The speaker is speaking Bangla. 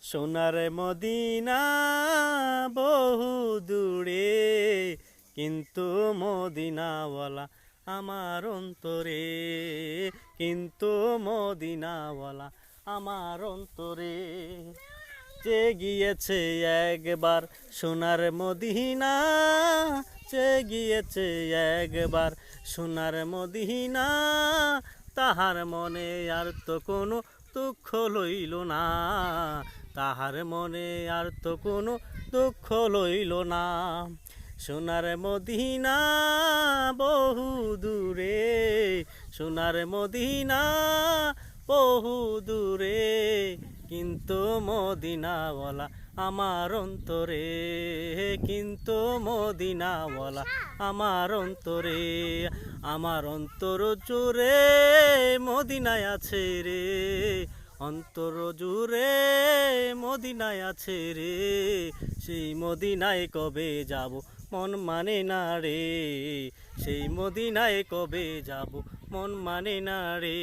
সোনার মদিনা বহু দূরে, কিন্তু মদিনাওয়ালা আমার অন্তরে, কিন্তু মদিনাওয়ালা আমার অন্তরে। যে গিয়েছে একবার সোনার মদিনা, যে গিয়েছে একবার সোনার মদিনা, তাহার মনে আর তো কোনো দুঃখ লইল না, তাহার মনে আর তো কোনো দুঃখ লইল না। সোনার মদিনা বহু দূরে, সোনার মদিনা বহু দূরে, কিন্তু মদিনাওয়ালা আমার অন্তরে, কিন্তু মদিনাওয়ালা আমার অন্তরে। আমার অন্তর জুড়ে মদিনায় আছে রে, অন্তর জুড়ে মদিনায় আছে রে, সেই মদিনায় কবে যাব মন মানে না রে, সেই মদিনায় কবে যাব মন মানে না রে।